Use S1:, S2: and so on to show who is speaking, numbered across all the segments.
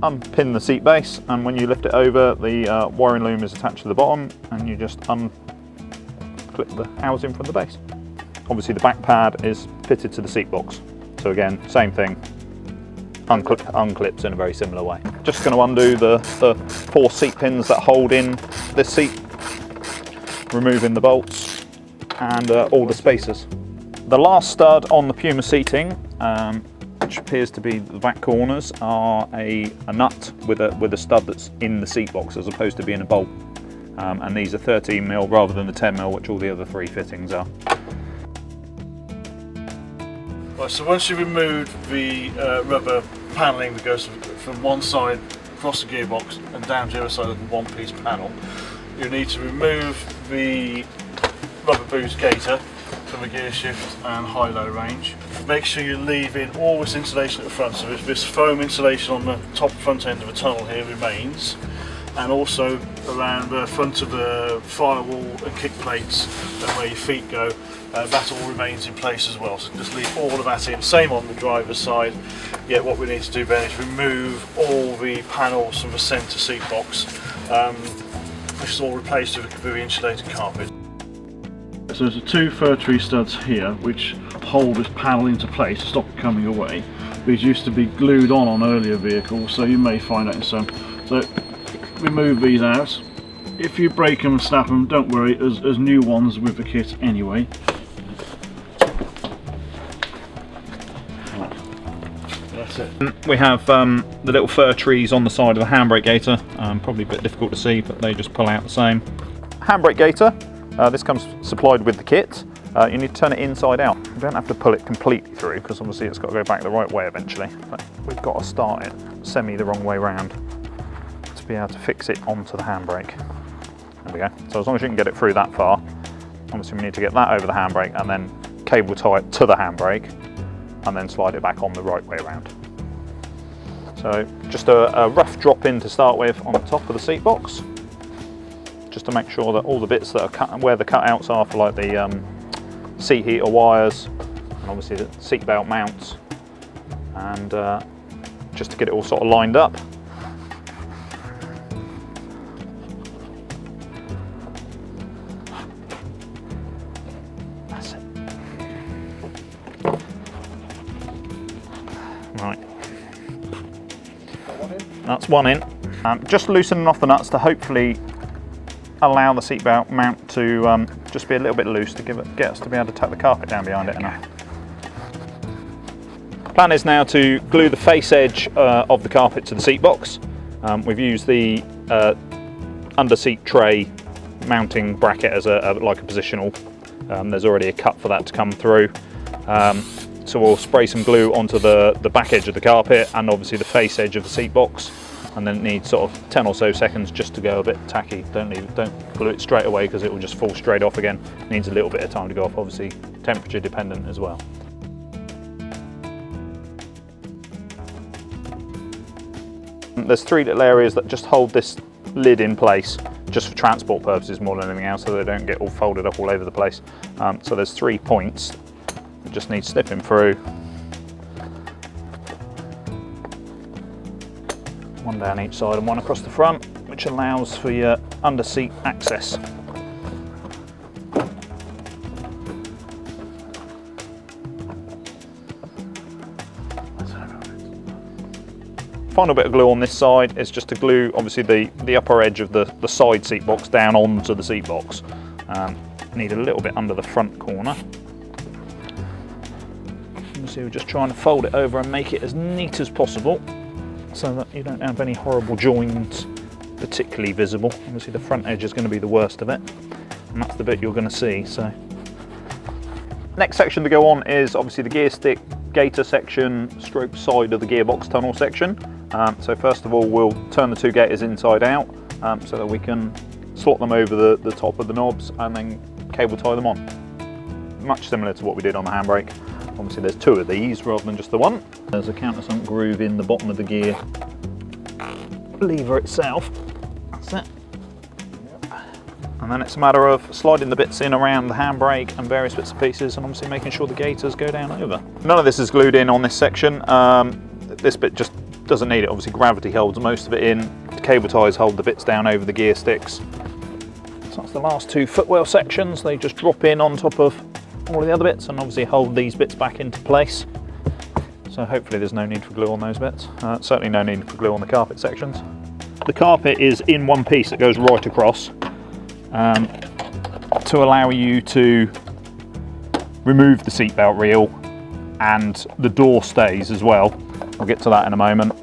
S1: unpin the seat base, and when you lift it over, the wiring loom is attached to the bottom, and you just unclip the housing from the base. Obviously the back pad is fitted to the seat box, so again, same thing, unclips in a very similar way. Just going to undo the 4 seat pins that hold in this seat, removing the bolts and all the spacers. The last stud on the PUMA seating, which appears to be the back corners, are a nut with a stud that's in the seat box as opposed to being a bolt. And these are 13mm rather than the 10mm, which all the other 3 fittings are.
S2: Right, so once you've removed the rubber panelling that goes from one side across the gearbox and down to the other side of the one-piece panel, you need to remove the rubber boost gaiter from the gear shift and high-low range. Make sure you leave in all this insulation at the front, so this foam insulation on the top front end of the tunnel here remains, and also around the front of the firewall and kick plates and where your feet go, that all remains in place as well. So just leave all of that in. Same on the driver's side. Yet what we need to do then is remove all the panels from the centre seat box, which is all replaced with the insulated carpet. So there's the 2 fir tree studs here which hold this panel into place to stop it coming away. These used to be glued on earlier vehicles, so you may find that in some. So remove these out. If you break them and snap them, don't worry, there's new ones with the kit anyway. That's it.
S1: We have the little fir trees on the side of the handbrake gaiter, probably a bit difficult to see, but they just pull out the same. Handbrake gaiter, this comes supplied with the kit. You need to turn it inside out. You don't have to pull it completely through, because obviously it's got to go back the right way eventually, but we've got to start it semi the wrong way round to be able to fix it onto the handbrake. There we go. So as long as you can get it through that far, obviously we need to get that over the handbrake and then cable tie it to the handbrake and then slide it back on the right way around. So just a rough drop in to start with on the top of the seat box, just to make sure that all the bits that are cut, where the cutouts are for like the seat heater wires and obviously the seat belt mounts, and just to get it all sort of lined up. That's it. Right. That's one in. Just loosening off the nuts to hopefully allow the seatbelt mount to just be a little bit loose to get us to be able to tuck the carpet down behind it enough. Plan is now to glue the face edge of the carpet to the seat box. We've used the under seat tray mounting bracket as like a positional. There's already a cut for that to come through. So we'll spray some glue onto the back edge of the carpet and obviously the face edge of the seat box, and then it needs sort of 10 or so seconds just to go a bit tacky. Don't glue it straight away because it will just fall straight off again. It needs a little bit of time to go off, obviously temperature dependent as well. There's 3 little areas that just hold this lid in place, just for transport purposes more than anything else, so they don't get all folded up all over the place. So there's 3 points that just need snipping through. One down each side and one across the front, which allows for your under seat access. Final bit of glue on this side is just to glue obviously the upper edge of the side seat box down onto the seat box. Need a little bit under the front corner. Obviously we're just trying to fold it over and make it as neat as possible so that you don't have any horrible joins particularly visible. Obviously the front edge is going to be the worst of it, and that's the bit you're going to see. So next section to go on is obviously the gear stick gaiter section stroke side of the gearbox tunnel section. So first of all we'll turn the 2 gaiters inside out so that we can slot them over the top of the knobs and then cable tie them on. Much similar to what we did on the handbrake. Obviously there's 2 of these rather than just the one. There's a countersunk groove in the bottom of the gear lever itself. That's it. And then it's a matter of sliding the bits in around the handbrake and various bits and pieces, and obviously making sure the gaiters go down over. None of this is glued in on this section. This bit just doesn't need it, obviously gravity holds most of it in. The cable ties hold the bits down over the gear sticks. So that's the last two footwell sections. They just drop in on top of all of the other bits and obviously hold these bits back into place. So hopefully there's no need for glue on those bits. Certainly no need for glue on the carpet sections. The carpet is in one piece that goes right across to allow you to remove the seatbelt reel, and the door stays as well. I'll get to that in a moment.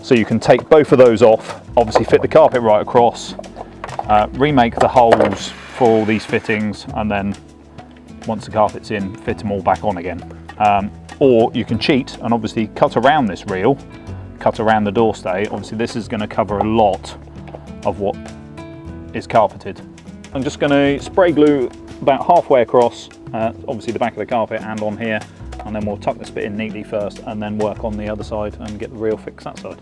S1: So you can take both of those off, obviously fit the carpet right across, remake the holes for all these fittings, and then once the carpet's in, fit them all back on again. Or you can cheat and obviously cut around this reel, cut around the door stay. Obviously this is going to cover a lot of what is carpeted. I'm just going to spray glue about halfway across, obviously the back of the carpet and on here, and then we'll tuck this bit in neatly first and then work on the other side and get the reel fixed that side.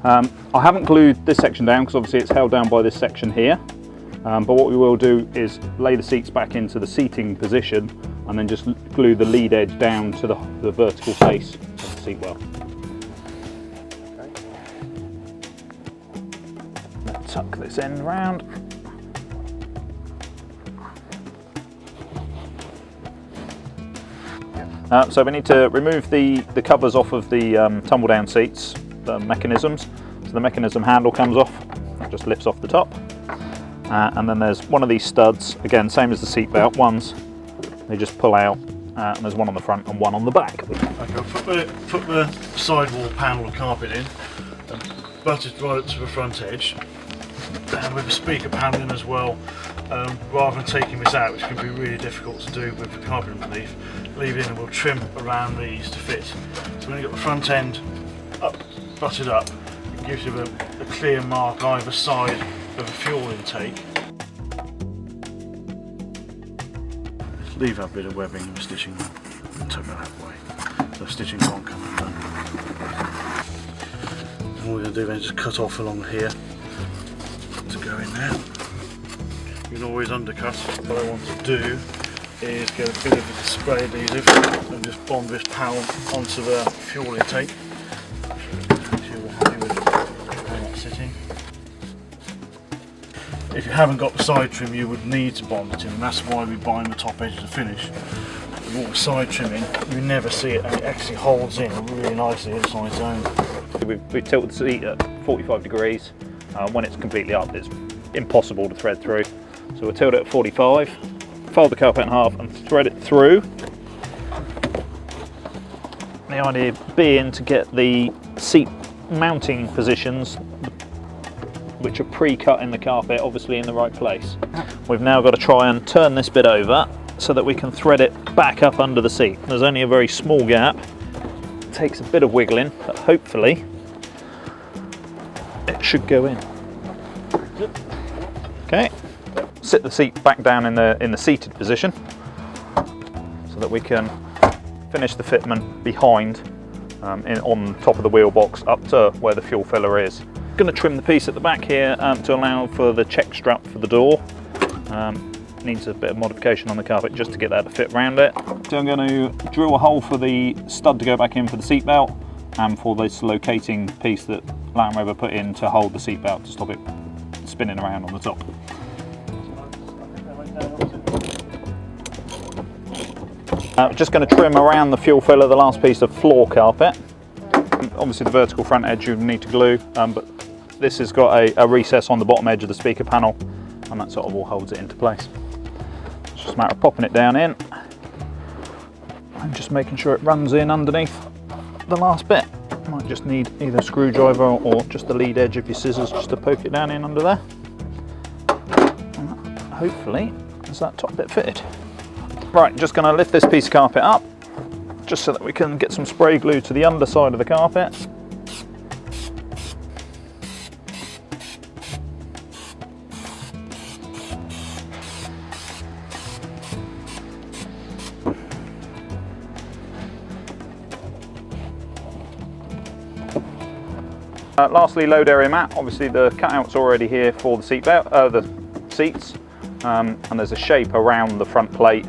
S1: I haven't glued this section down because obviously it's held down by this section here, but what we will do is lay the seats back into the seating position and then just glue the lead edge down to the vertical face of the seat well. Let's tuck this end round. So we need to remove the covers off of the tumble down seats, the mechanisms. So the mechanism handle comes off, it just lifts off the top. And then there's one of these studs, again same as the seat belt ones, they just pull out, and there's one on the front and one on the back.
S2: Okay, put the sidewall panel of carpet in and butt it right up to the front edge, and with the speaker panel in as well. Rather than taking this out, which can be really difficult to do with the carpet underneath, leave it in and we'll trim around these to fit. So when you've got the front end up, butted up, it gives you a clear mark either side of the fuel intake. Just leave that bit of webbing and stitching and tuck that away, so stitching can't come undone. And all we're going to do then is just cut off along here to go in there. You can always undercut. What I want to do is get a bit of a spray adhesive and just bond this panel onto the fuel intake. Make sure we're happy with how that's sitting. If you haven't got the side trim, you would need to bond it in, and that's why we bind the top edge to finish. With all the side trimming, you never see it, and it actually holds in really nicely. It's on its own.
S1: We tilt the seat at 45 degrees. When it's completely up, it's impossible to thread through. So we'll tilt it at 45, fold the carpet in half and thread it through. The idea being to get the seat mounting positions, which are pre-cut in the carpet, obviously in the right place. We've now got to try and turn this bit over so that we can thread it back up under the seat. There's only a very small gap. It takes a bit of wiggling, but hopefully it should go in. Okay. Sit the seat back down in the seated position so that we can finish the fitment behind on top of the wheel box up to where the fuel filler is. Going to trim the piece at the back here to allow for the check strap for the door. Needs a bit of modification on the carpet just to get that to fit around it. So I'm going to drill a hole for the stud to go back in for the seat belt and for this locating piece that Land Rover put in to hold the seat belt to stop it spinning around on the top. Just going to trim around the fuel filler, the last piece of floor carpet. Obviously the vertical front edge you need to glue, but this has got a recess on the bottom edge of the speaker panel, and that sort of all holds it into place. It's just a matter of popping it down in and just making sure it runs in underneath the last bit. Might just need either a screwdriver or just the lead edge of your scissors just to poke it down in under there. And hopefully there's that top bit fitted. Right, just going to lift this piece of carpet up just so that we can get some spray glue to the underside of the carpet. Lastly, load area mat. Obviously the cutout's already here for the seat belt, the seats, and there's a shape around the front plate